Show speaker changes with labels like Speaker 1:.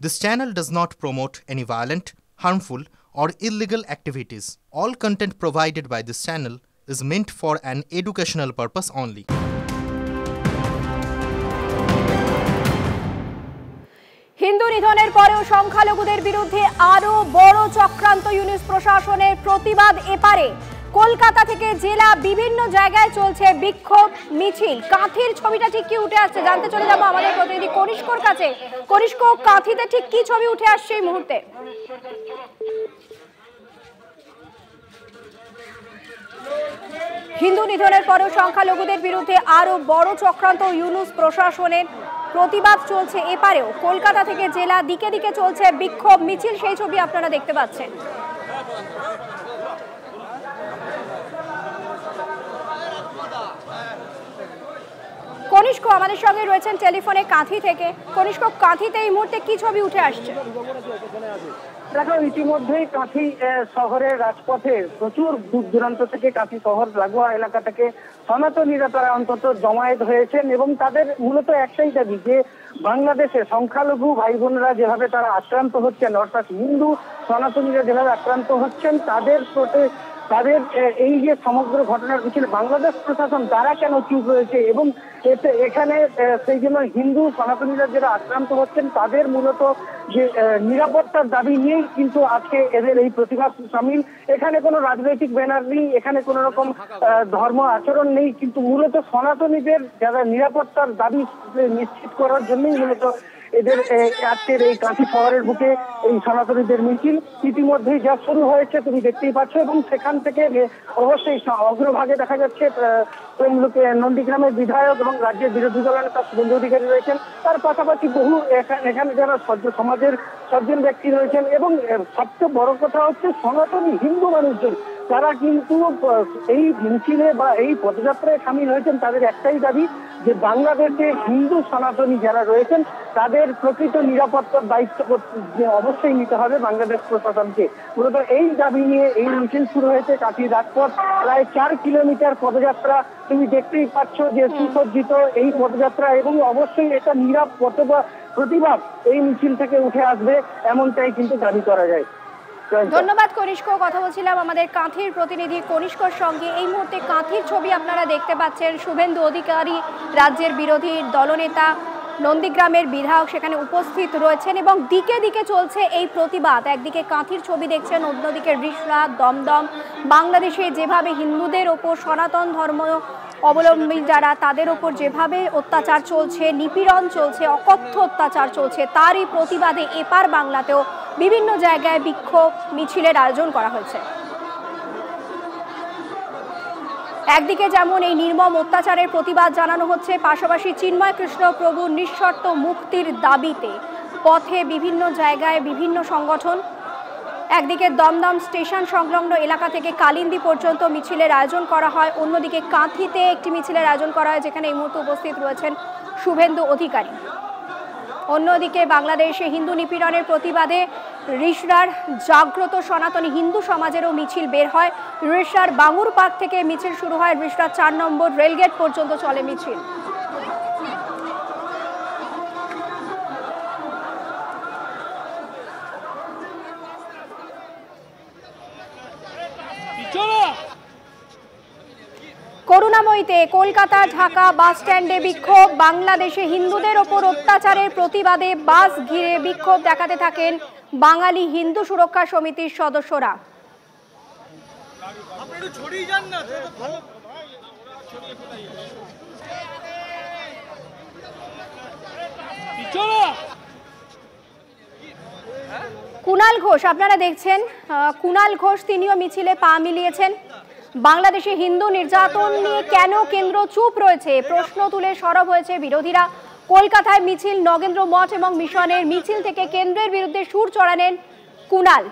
Speaker 1: This channel does not promote any violent, harmful, or illegal activities. All content provided by this channel is meant for an educational purpose only.
Speaker 2: Hindu নিধনের পরেও সংখ্যালঘুদের বিরুদ্ধে আরো বড় চক্রান্ত ইউনিস প্রশাসনের প্রতিবাদ এপারে কলকাতা থেকে জেলা বিভিন্ন জায়গায় চলছে বিক্ষোভ মিছিল। কাঁথির ছবিটা ঠিক কি উঠে আসছে জানতে চলে যাব আমাদের প্রতিনিধি কনিষ্কর কাছে। কনিষ্ক, কাঁথিতে ঠিক কি ছবি উঠে আসছে এই মুহূর্তে? হিন্দু নিধনের পরেও সংখ্যালঘুদের বিরুদ্ধে আরো বড় চক্রান্ত ইউনুস প্রশাসনের প্রতিবাদ চলছে এপারেও কলকাতা থেকে জেলা দিকে দিকে চলছে বিক্ষোভ মিছিল, সেই ছবি আপনারা দেখতে পাচ্ছেন। কনিষ্ক আমাদের সঙ্গে রয়েছেন টেলিফোনে কাঁথি থেকে। কনিষ্ক, কাঁথিতে এই মুহূর্তে কি ছবি উঠে আসছে?
Speaker 3: দেখো, ইতিমধ্যেই কাঁথি শহরের রাজপথে প্রচুর দূর দূরান্ত থেকে কাঁথি শহর লাগোয়া এলাকা থেকে সনাতনীরা তারা অন্তত জমায়েত হয়েছেন এবং তাদের মূলত একটাই দাবি যে বাংলাদেশে সংখ্যালঘু ভাই বোনেরা যেভাবে তারা আক্রান্ত হচ্ছেন, অর্থাৎ হিন্দু সনাতনীরা যেভাবে আক্রান্ত হচ্ছেন, তাদের এই যে সমগ্র ঘটনার পিছনে বাংলাদেশ প্রশাসন তারা কেন চুপ রয়েছে এবং এখানে সেই জন্য হিন্দু সনাতনীরা যারা আক্রান্ত হচ্ছেন তাদের মূলত যে নিরাপত্তার দাবি নিয়েই কিন্তু আজকে এদের এই প্রতিবাদ সামিল। এখানে কোনো রাজনৈতিক ব্যানার নেই, এখানে কোনো রকম ধর্ম আচরণ নেই, কিন্তু মূলত সনাতনীদের যারা নিরাপত্তার দাবি নিশ্চিত করার জন্যই মূলত এদের আজকের এই কাঁথি শহরের বুকে এই সনাতনীদের মিছিল ইতিমধ্যেই যা শুরু হয়েছে তুমি দেখতেই পাচ্ছ এবং সেখান থেকে অবশ্যই অগ্রভাগে দেখা যাচ্ছে নন্দীগ্রামের বিধায়ক এবং রাজ্যের বিরোধী দল নেতা শুভেন্দু অধিকারী রয়েছেন, তার পাশাপাশি বহু এখানে যারা সমাজের সজ্জন ব্যক্তি রয়েছেন এবং সবচেয়ে বড় কথা হচ্ছে সনাতনী হিন্দু মানুষজন তারা কিন্তু এই মিছিলে বা এই পদযাত্রায় সামিল হয়েছেন। তাদের একটাই দাবি যে বাংলাদেশে হিন্দু সনাতনী যারা রয়েছেন তাদের প্রকৃত নিরাপত্তার দায়িত্ব অবশ্যই নিতে হবে বাংলাদেশ প্রশাসনকে। মূলত এই দাবি নিয়ে এই মিছিল শুরু হয়েছে কাঁথির রাজপথ, প্রায় 4 কিলোমিটার পদযাত্রা। তুমি দেখতেই পাচ্ছ যে সুসজ্জিত এই পদযাত্রা এবং অবশ্যই এটা প্রতিবাদ এই মিছিল থেকে উঠে আসবে এমনটাই কিন্তু দাবি করা যায়।
Speaker 2: ধন্যবাদ কনিষ্ক। কথা বলছিলাম আমাদের কাঁথির প্রতিনিধি কনিষ্কর সঙ্গে। এই মুহূর্তে কাঁথির ছবি আপনারা দেখতে পাচ্ছেন। শুভেন্দু অধিকারী রাজ্যের বিরোধী দলনেতা, নন্দীগ্রামের বিধায়ক সেখানে উপস্থিত রয়েছেন এবং দিকে দিকে চলছে এই প্রতিবাদ। একদিকে কাঁথির ছবি দেখছেন, অন্যদিকে রিষড়া, দমদম। বাংলাদেশে যেভাবে হিন্দুদের ওপর সনাতন ধর্ম অবলম্বী যারা তাদের ওপর যেভাবে অত্যাচার চলছে, নিপীড়ন চলছে, অকথ্য অত্যাচার চলছে, তারই প্রতিবাদে এপার বাংলাতেও বিভিন্ন জায়গায় বিক্ষোভ মিছিলের আয়োজন করা হয়েছে। একদিকে যেমন এই নির্মম অত্যাচারের প্রতিবাদ জানানো হচ্ছে, পাশাপাশি চিন্ময় কৃষ্ণ প্রভুর নিঃশর্ত মুক্তির দাবিতে পথে বিভিন্ন জায়গায় বিভিন্ন সংগঠন। একদিকে দমদম স্টেশন সংলগ্ন এলাকা থেকে কালিন্দী পর্যন্ত মিছিলের আয়োজন করা হয়, অন্যদিকে কাঁথিতে একটি মিছিলের আয়োজন করা হয় যেখানে এই মুহূর্তে উপস্থিত রয়েছেন শুভেন্দু অধিকারী। অন্যদিকে বাংলাদেশে হিন্দু নিপীড়নের প্রতিবাদে রিষড়ার জাগ্রত সনাতনী হিন্দু সমাজেরও মিছিল বের হয়। রিষড়ার বাঙুর পার্ক থেকে মিছিল শুরু হয়, রিষড়া 4 নম্বর রেলগেট পর্যন্ত চলে মিছিল। করুণাময়ীতে কলকাতা ঢাকা বাস স্ট্যান্ডে বিক্ষোভ। বাংলাদেশে হিন্দুদের ওপর অত্যাচারের প্রতিবাদে বাস ঘিরে বিক্ষোভ দেখাতে থাকেন বাঙালি হিন্দু সুরক্ষা সমিতির সদস্যরা। কুণাল ঘোষ আপনারা দেখছেন, কুণাল ঘোষ তিনিও মিছিলে পা মিলিয়েছেন। বাংলাদেশে হিন্দু নির্যাতন নিয়ে কেন কেন্দ্র চুপ রয়েছে প্রশ্ন তুলে সরব হয়েছে বিরোধীরা। কলকাতায় মিছিল, নগেন্দ্র মঠ এবং মিশনের মিছিল থেকে কেন্দ্রের বিরুদ্ধে সুর চড়ালেন কুণাল।